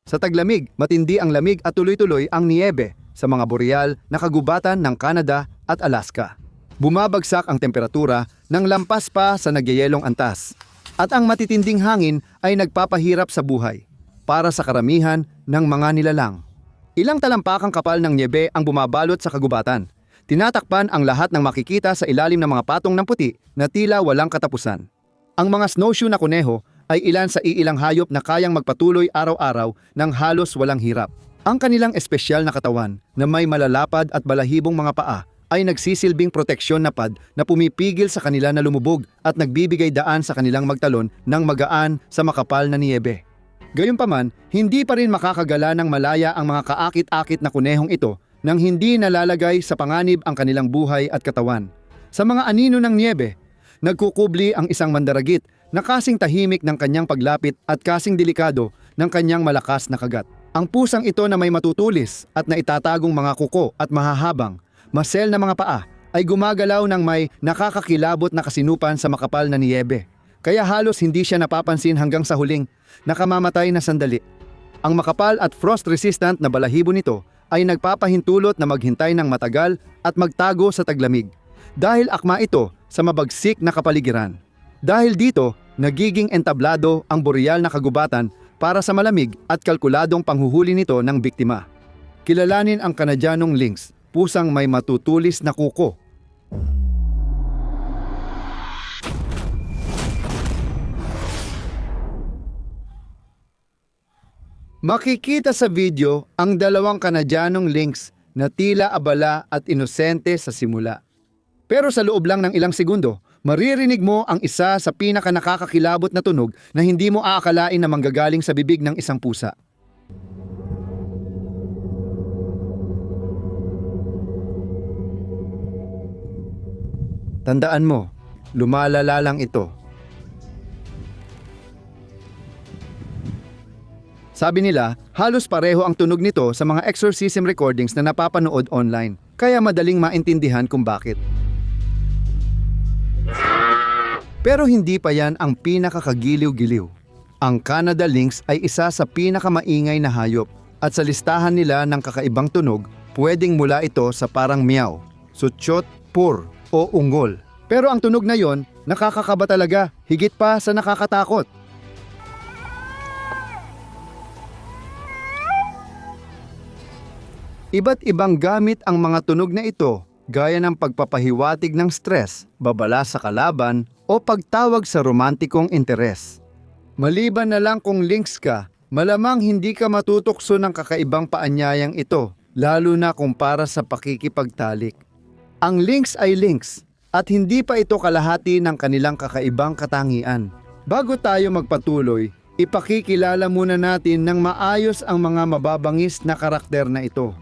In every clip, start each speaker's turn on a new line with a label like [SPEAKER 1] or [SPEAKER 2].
[SPEAKER 1] Sa taglamig, matindi ang lamig at tuloy-tuloy ang niyebe sa mga boreal na kagubatan ng Canada at Alaska. Bumabagsak ang temperatura ng lampas pa sa nagyayelong antas. At ang matitinding hangin ay nagpapahirap sa buhay para sa karamihan ng mga nilalang. Ilang talampakang kapal ng niyebe ang bumabalot sa kagubatan. Tinatakpan ang lahat ng makikita sa ilalim ng mga patong ng puti na tila walang katapusan. Ang mga snowshoe na kuneho ay ilan sa iilang hayop na kayang magpatuloy araw-araw ng halos walang hirap. Ang kanilang espesyal na katawan na may malalapad at balahibong mga paa ay nagsisilbing proteksyon na pad na pumipigil sa kanila na lumubog at nagbibigay daan sa kanilang magtalon ng magaan sa makapal na niyebe. Gayunpaman, hindi pa rin makakagala ng malaya ang mga kaakit-akit na kunehong ito nang hindi nalalagay sa panganib ang kanilang buhay at katawan. Sa mga anino ng niyebe, nagkukubli ang isang mandaragit na kasing tahimik ng kanyang paglapit at kasing delikado ng kanyang malakas na kagat. Ang pusang ito na may matutulis at naitatagong mga kuko at mahahabang, masel na mga paa ay gumagalaw ng may nakakakilabot na kasinupan sa makapal na niyebe. Kaya halos hindi siya napapansin hanggang sa huling nakamamatay na sandali. Ang makapal at frost-resistant na balahibo nito ay nagpapahintulot na maghintay ng matagal at magtago sa taglamig. Dahil akma ito sa mabagsik na kapaligiran. Dahil dito, nagiging entablado ang boreal na kagubatan para sa malamig at kalkuladong panghuhuli nito ng biktima. Kilalanin ang Canadianong lynx, pusang may matutulis na kuko. Makikita sa video ang dalawang Canadianong lynx na tila abala at inosente sa simula. Pero sa loob lang ng ilang segundo, maririnig mo ang isa sa pinaka-nakakakilabot na tunog na hindi mo aakalain na manggagaling sa bibig ng isang pusa. Tandaan mo, lumalala lang ito. Sabi nila, halos pareho ang tunog nito sa mga exorcism recordings na napapanood online, kaya madaling maintindihan kung bakit. Pero hindi pa yan ang pinakakagiliw-giliw. Ang Canada lynx ay isa sa pinakamaingay na hayop at sa listahan nila ng kakaibang tunog, pwedeng mula ito sa parang meow, sutsot, purr o ungol. Pero ang tunog na yon, nakakakaba talaga, higit pa sa nakakatakot. Iba't ibang gamit ang mga tunog na ito, gaya ng pagpapahiwatig ng stress, babala sa kalaban, o pagtawag sa romantikong interes. Maliban na lang kung lynx ka, malamang hindi ka matutokso ng kakaibang paanyayang ito, lalo na kung para sa pakikipagtalik. Ang lynx ay lynx, at hindi pa ito kalahati ng kanilang kakaibang katangian. Bago tayo magpatuloy, ipakikilala muna natin ng maayos ang mga mababangis na karakter na ito.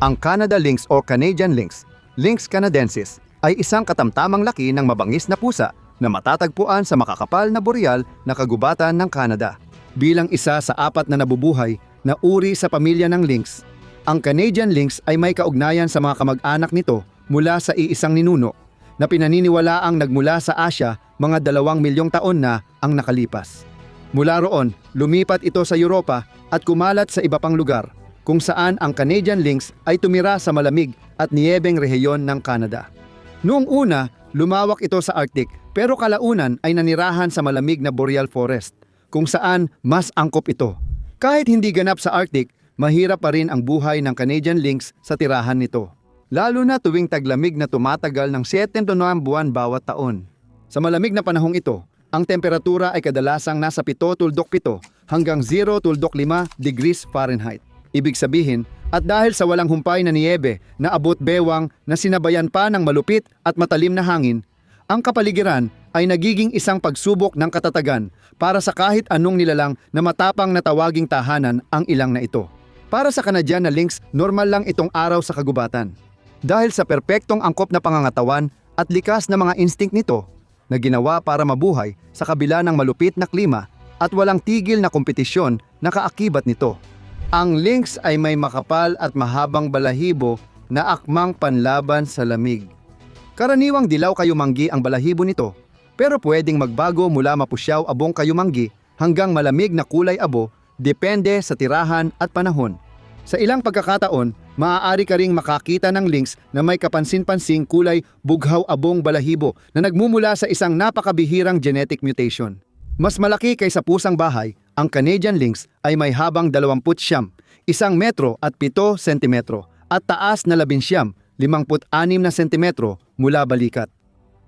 [SPEAKER 1] Ang Canada lynx o Canadian lynx, Lynx canadensis, ay isang katamtamang laki ng mabangis na pusa na matatagpuan sa makakapal na boreal na kagubatan ng Canada. Bilang isa sa 4 na nabubuhay na uri sa pamilya ng lynx, ang Canadian lynx ay may kaugnayan sa mga kamag-anak nito mula sa iisang ninuno na pinaniniwalaang nagmula sa Asia mga 2 milyong taon na ang nakalipas. Mula roon, lumipat ito sa Europa at kumalat sa iba pang lugar, kung saan ang Canadian lynx ay tumira sa malamig at niyebeng rehiyon ng Canada. Noong una, lumawak ito sa Arctic pero kalaunan ay nanirahan sa malamig na boreal forest, kung saan mas angkop ito. Kahit hindi ganap sa Arctic, mahirap pa rin ang buhay ng Canadian lynx sa tirahan nito. Lalo na tuwing taglamig na tumatagal ng 7 to 9 buwan bawat taon. Sa malamig na panahong ito, ang temperatura ay kadalasang nasa 7-7 hanggang 0-5 degrees Fahrenheit. Ibig sabihin, at dahil sa walang humpay na niyebe na abot bewang na sinabayan pa ng malupit at matalim na hangin, ang kapaligiran ay nagiging isang pagsubok ng katatagan para sa kahit anong nilalang na matapang na tawaging tahanan ang ilang na ito. Para sa Canadian na lynx, normal lang itong araw sa kagubatan. Dahil sa perpektong angkop na pangangatawan at likas na mga instinct nito na ginawa para mabuhay sa kabila ng malupit na klima at walang tigil na kompetisyon na kaakibat nito. Ang lynx ay may makapal at mahabang balahibo na akmang panlaban sa lamig. Karaniwang dilaw kayumanggi ang balahibo nito, pero pwedeng magbago mula mapusyaw abong kayumanggi hanggang malamig na kulay abo depende sa tirahan at panahon. Sa ilang pagkakataon, maaari ka ring makakita ng lynx na may kapansin-pansing kulay bughaw-abong balahibo na nagmumula sa isang napakabihirang genetic mutation. Mas malaki kaysa pusang bahay, ang Canadian lynx ay may habang 29, 1 metro at 7 sentimetro at taas na 11, 56 na sentimetro mula balikat.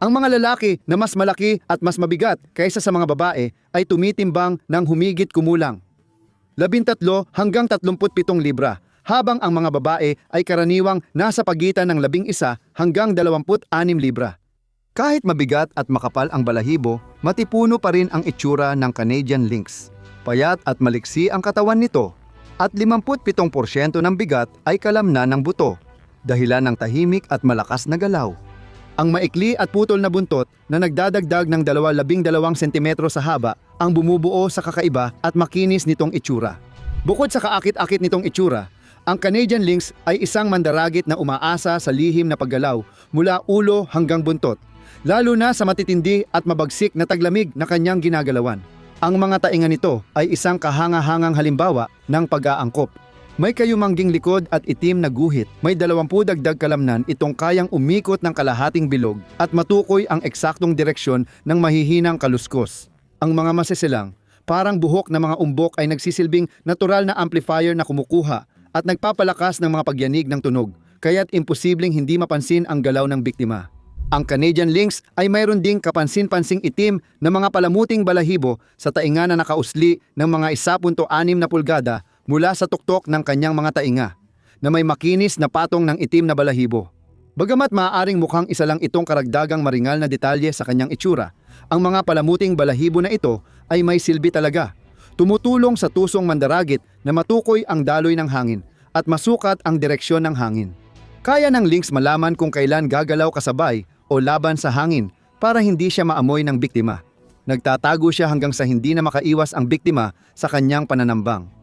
[SPEAKER 1] Ang mga lalaki na mas malaki at mas mabigat kaysa sa mga babae ay tumitimbang ng humigit kumulang 13 hanggang 37 libra, habang ang mga babae ay karaniwang nasa pagitan ng 11 hanggang 26 libra. Kahit mabigat at makapal ang balahibo, matipuno pa rin ang itsura ng Canadian lynx. Payat at maliksi ang katawan nito, at 57% ng bigat ay kalamnan ng buto, dahilan ng tahimik at malakas na galaw. Ang maikli at putol na buntot na nagdadagdag ng 12 sentimetro sa haba ang bumubuo sa kakaiba at makinis nitong itsura. Bukod sa kaakit-akit nitong itsura, ang Canadian lynx ay isang mandaragit na umaasa sa lihim na paggalaw mula ulo hanggang buntot, lalo na sa matitindi at mabagsik na taglamig na kanyang ginagalawan. Ang mga tainga nito ay isang kahanga-hangang halimbawa ng pag-aangkop. May kayumangging likod at itim na guhit. May 20 dagdag kalamnan itong kayang umikot ng kalahating bilog at matukoy ang eksaktong direksyon ng mahihinang kaluskos. Ang mga masisilang, parang buhok na mga umbok ay nagsisilbing natural na amplifier na kumukuha at nagpapalakas ng mga pagyanig ng tunog, kaya't imposibleng hindi mapansin ang galaw ng biktima. Ang Canadian lynx ay mayroon ding kapansin-pansing itim na mga palamuting balahibo sa tainga na nakausli ng mga 1.6 na pulgada mula sa tuktok ng kanyang mga tainga, na may makinis na patong ng itim na balahibo. Bagamat maaaring mukhang isa lang itong karagdagang maringal na detalye sa kanyang itsura, ang mga palamuting balahibo na ito ay may silbi talaga. Tumutulong sa tusong mandaragit na matukoy ang daloy ng hangin at masukat ang direksyon ng hangin. Kaya ng lynx malaman kung kailan gagalaw kasabay o laban sa hangin para hindi siya maamoy ng biktima. Nagtatago siya hanggang sa hindi na makaiwas ang biktima sa kanyang pananambang.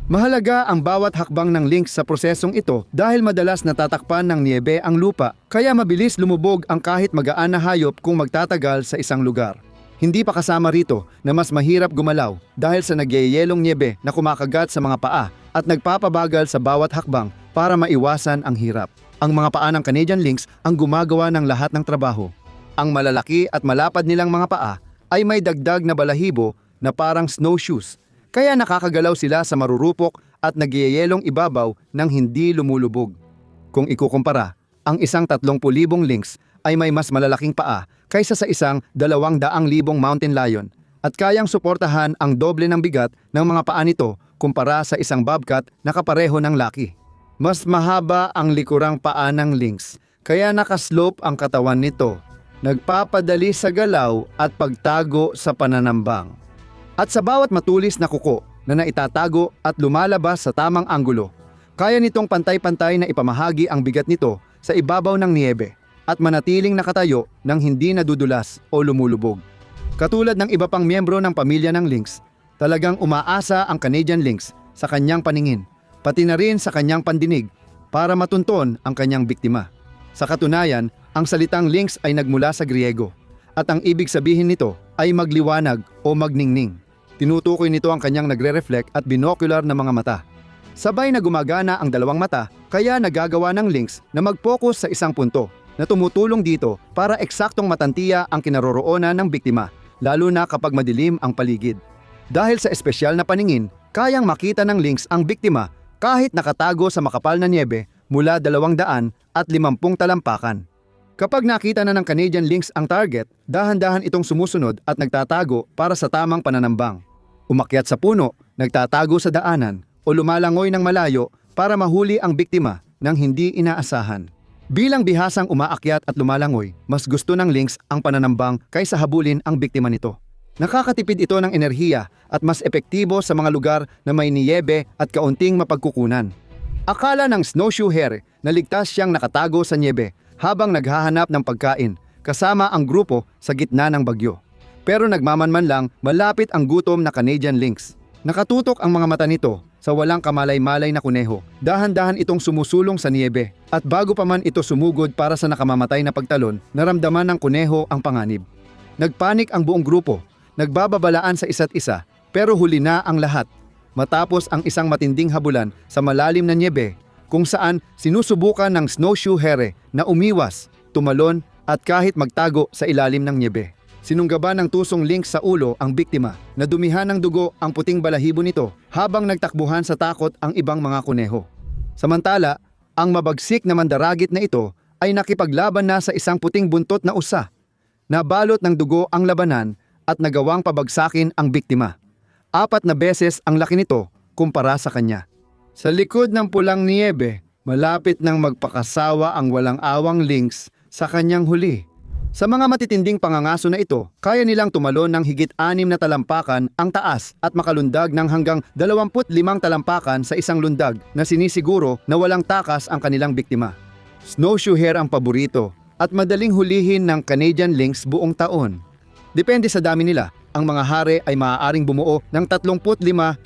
[SPEAKER 1] Mahalaga ang bawat hakbang ng lynx sa prosesong ito dahil madalas natatakpan ng niyebe ang lupa, kaya mabilis lumubog ang kahit magaan na hayop kung magtatagal sa isang lugar. Hindi pa kasama rito na mas mahirap gumalaw dahil sa nagyayelong niyebe na kumakagat sa mga paa at nagpapabagal sa bawat hakbang para maiwasan ang hirap. Ang mga paa ng Canadian lynx ang gumagawa ng lahat ng trabaho. Ang malalaki at malapad nilang mga paa ay may dagdag na balahibo na parang snowshoes, kaya nakakagalaw sila sa marurupok at nagyayelong ibabaw ng hindi lumulubog. Kung ikukumpara, ang isang 30,000 lynx ay may mas malalaking paa kaysa sa isang 200,000 mountain lion at kayang suportahan ang doble ng bigat ng mga paa nito kumpara sa isang bobcat na kapareho ng laki. Mas mahaba ang likurang paa ng lynx, kaya nakaslope ang katawan nito, nagpapadali sa galaw at pagtago sa pananambang. At sa bawat matulis na kuko na naitatago at lumalabas sa tamang anggulo, kaya nitong pantay-pantay na ipamahagi ang bigat nito sa ibabaw ng niyebe at manatiling nakatayo nang hindi nadudulas o lumulubog. Katulad ng iba pang miyembro ng pamilya ng lynx, talagang umaasa ang Canadian lynx sa kanyang paningin, pati na rin sa kanyang pandinig para matunton ang kanyang biktima. Sa katunayan, ang salitang lynx ay nagmula sa Griego at ang ibig sabihin nito ay magliwanag o magningning. Tinutukoy nito ang kanyang nagre-reflect at binocular na mga mata. Sabay na gumagana ang dalawang mata, kaya nagagawa ng lynx na mag-focus sa isang punto na tumutulong dito para eksaktong matantiya ang kinaroroonan ng biktima, lalo na kapag madilim ang paligid. Dahil sa espesyal na paningin, kayang makita ng lynx ang biktima kahit nakatago sa makapal na niyebe mula 250 talampakan. Kapag nakita na ng Canadian lynx ang target, dahan-dahan itong sumusunod at nagtatago para sa tamang pananambang. Umakyat sa puno, nagtatago sa daanan, o lumalangoy ng malayo para mahuli ang biktima nang hindi inaasahan. Bilang bihasang umaakyat at lumalangoy, mas gusto ng lynx ang pananambang kaysa habulin ang biktima nito. Nakakatipid ito ng enerhiya at mas epektibo sa mga lugar na may niyebe at kaunting mapagkukunan. Akala ng snowshoe hare na ligtas siyang nakatago sa niyebe habang naghahanap ng pagkain kasama ang grupo sa gitna ng bagyo. Pero nagmamanman lang malapit ang gutom na Canadian lynx. Nakatutok ang mga mata nito sa walang kamalay-malay na kuneho. Dahan-dahan itong sumusulong sa niyebe at bago pa man ito sumugod para sa nakamamatay na pagtalon, naramdaman ng kuneho ang panganib. Nagpanik ang buong grupo, nagbababalaan sa isa't isa, pero huli na ang lahat. matapos ang isang matinding habulan sa malalim na nyebe kung saan sinusubukan ng snowshoe hare na umiwas, tumalon at kahit magtago sa ilalim ng nyebe. Sinunggaban ng tusong lynx sa ulo ang biktima na dumihan ng dugo ang puting balahibo nito habang nagtakbuhan sa takot ang ibang mga kuneho. Samantala, ang mabagsik na mandaragit na ito ay nakipaglaban na sa isang puting buntot na usa. Nabalot ng dugo ang labanan at nagawang pabagsakin ang biktima. 4 na beses ang laki nito kumpara sa kanya. Sa likod ng pulang niyebe, malapit nang magpakasawa ang walang awang lynx sa kanyang huli. Sa mga matitinding pangangaso na ito, kaya nilang tumalon ng higit 6 na talampakan ang taas at makalundag ng hanggang 25 talampakan sa isang lundag na sinisiguro na walang takas ang kanilang biktima. Snowshoe hare ang paborito at madaling hulihin ng Canadian lynx buong taon. Depende sa dami nila, ang mga hare ay maaaring bumuo ng 35-77%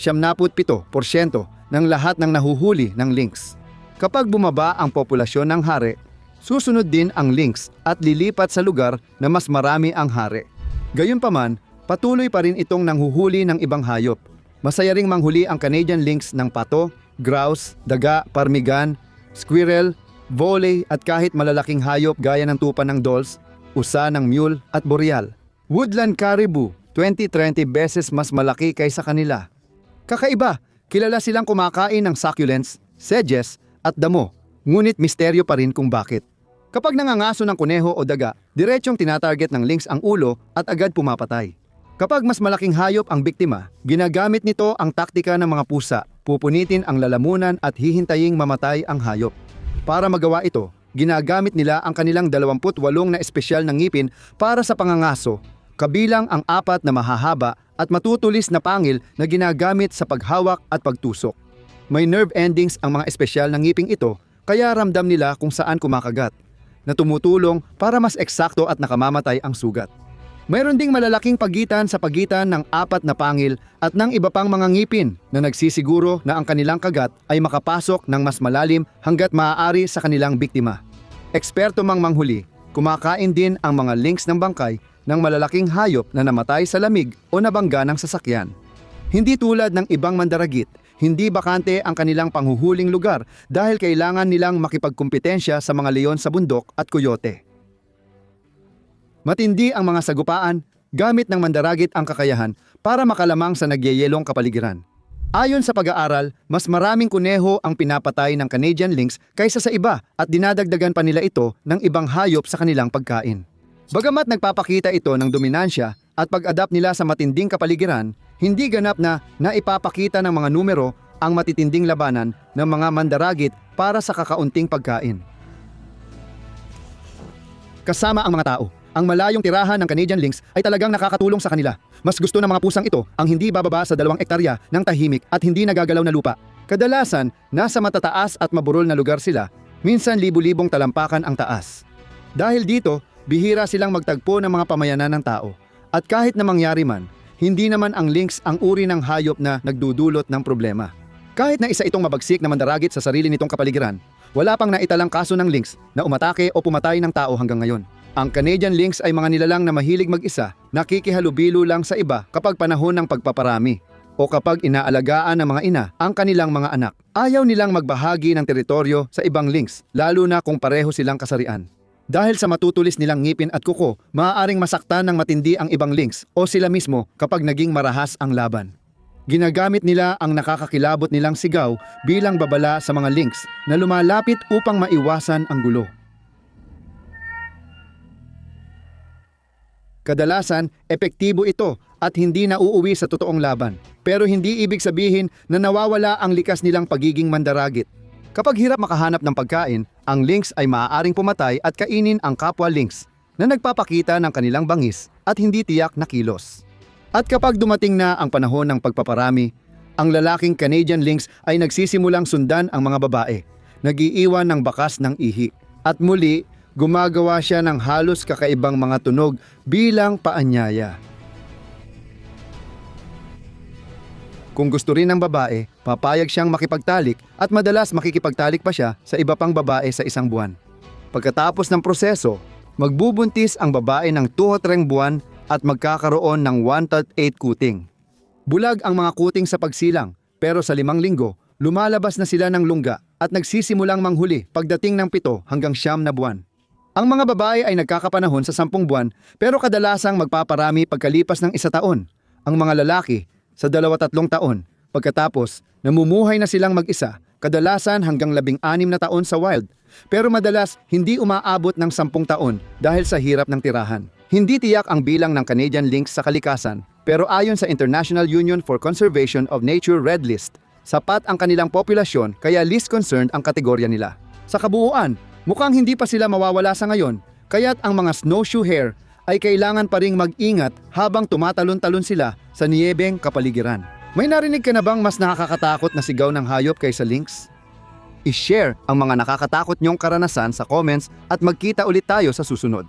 [SPEAKER 1] ng lahat ng nahuhuli ng lynx. Kapag bumaba ang populasyon ng hare, susunod din ang lynx at lilipat sa lugar na mas marami ang hare. Gayunpaman, patuloy pa rin itong nanghuhuli ng ibang hayop. Masaya ring manghuli ang Canadian lynx ng pato, grouse, daga, parmigan, squirrel, volley at kahit malalaking hayop gaya ng tupa ng dolls, usa ng mule at boreal. Woodland caribou, 20-30 beses mas malaki kaysa kanila. Kakaiba, kilala silang kumakain ng succulents, sedges at damo, ngunit misteryo pa rin kung bakit. Kapag nangangaso ng kuneho o daga, diretsyong tinatarget ng lynx ang ulo at agad pumapatay. Kapag mas malaking hayop ang biktima, ginagamit nito ang taktika ng mga pusa, pupunitin ang lalamunan at hihintaying mamatay ang hayop. Para magawa ito, ginagamit nila ang kanilang 28 na espesyal na ngipin para sa pangangaso, kabilang ang 4 na mahahaba at matutulis na pangil na ginagamit sa paghawak at pagtusok. May nerve endings ang mga espesyal na ngiping ito, kaya ramdam nila kung saan kumakagat, na tumutulong para mas eksakto at nakamamatay ang sugat. Mayroon ding malalaking pagitan sa pagitan ng 4 na pangil at ng iba pang mga ngipin na nagsisiguro na ang kanilang kagat ay makapasok ng mas malalim hanggat maaari sa kanilang biktima. Eksperto mang manghuli, kumakain din ang mga lynx ng bangkay ng malalaking hayop na namatay sa lamig o nabangga ng sasakyan. Hindi tulad ng ibang mandaragit, hindi bakante ang kanilang panghuhuling lugar dahil kailangan nilang makipagkumpetensya sa mga leon sa bundok at coyote. Matindi ang mga sagupaan, gamit ng mandaragit ang kakayahan para makalamang sa nagyayelong kapaligiran. Ayon sa pag-aaral, mas maraming kuneho ang pinapatay ng Canadian lynx kaysa sa iba at dinadagdagan pa nila ito ng ibang hayop sa kanilang pagkain. Bagamat nagpapakita ito ng dominansya at pag-adapt nila sa matinding kapaligiran, hindi ganap na naipapakita ng mga numero ang matitinding labanan ng mga mandaragit para sa kakaunting pagkain. Kasama ang mga tao, ang malayong tirahan ng Canadian lynx ay talagang nakakatulong sa kanila. Mas gusto ng mga pusang ito ang hindi bababa sa 2 ektarya ng tahimik at hindi nagagalaw na lupa. Kadalasan, nasa matataas at maburol na lugar sila, minsan libu-libong talampakan ang taas. Dahil dito, bihira silang magtagpo ng mga pamayanan ng tao. At kahit na mangyari man, hindi naman ang lynx ang uri ng hayop na nagdudulot ng problema. Kahit na isa itong mabagsik na mandaragit sa sarili nitong kapaligiran, wala pang naitalang kaso ng lynx na umatake o pumatay ng tao hanggang ngayon. Ang Canadian lynx ay mga nilalang na mahilig mag-isa, nakikihalubilo lang sa iba kapag panahon ng pagpaparami o kapag inaalagaan ng mga ina ang kanilang mga anak. Ayaw nilang magbahagi ng teritoryo sa ibang lynx, lalo na kung pareho silang kasarian. Dahil sa matutulis nilang ngipin at kuko, maaaring masaktan ng matindi ang ibang lynx o sila mismo kapag naging marahas ang laban. Ginagamit nila ang nakakakilabot nilang sigaw bilang babala sa mga lynx na lumalapit upang maiwasan ang gulo. Kadalasan, epektibo ito at hindi nauuwi sa totoong laban. Pero hindi ibig sabihin na nawawala ang likas nilang pagiging mandaragit. Kapag hirap makahanap ng pagkain, ang lynx ay maaaring pumatay at kainin ang kapwa lynx na nagpapakita ng kanilang bangis at hindi tiyak na kilos. At kapag dumating na ang panahon ng pagpaparami, ang lalaking Canadian lynx ay nagsisimulang sundan ang mga babae, nag-iiwan ng bakas ng ihi. At muli, gumagawa siya ng halos kakaibang mga tunog bilang paanyaya. Kung gusto rin ng babae, papayag siyang makipagtalik at madalas makikipagtalik pa siya sa iba pang babae sa isang buwan. Pagkatapos ng proseso, magbubuntis ang babae ng 2 o 3 buwan at magkakaroon ng 1/8 kuting. Bulag ang mga kuting sa pagsilang, Pero sa 5 linggo, lumalabas na sila ng lungga at nagsisimulang manghuli pagdating ng 7 hanggang 9 na buwan. Ang mga babae ay nagkakapanahon sa 10 buwan pero kadalasang magpaparami pagkalipas ng 1 taon. Ang mga lalaki sa 2-3 taon. Pagkatapos, namumuhay na silang mag-isa, kadalasan hanggang 16 na taon sa wild. Pero madalas hindi umaabot ng 10 taon dahil sa hirap ng tirahan. Hindi tiyak ang bilang ng Canadian lynx sa kalikasan, pero ayon sa International Union for Conservation of Nature Red List, sapat ang kanilang populasyon kaya least concerned ang kategorya nila. Sa kabuuan, mukhang hindi pa sila mawawala sa ngayon, kaya't ang mga snowshoe hare ay kailangan pa ring mag-ingat habang tumatalon-talon sila sa niyebeng kapaligiran. May narinig ka na bang mas nakakatakot na sigaw ng hayop kaysa lynx? I-share ang mga nakakatakot niyong karanasan sa comments at magkita ulit tayo sa susunod.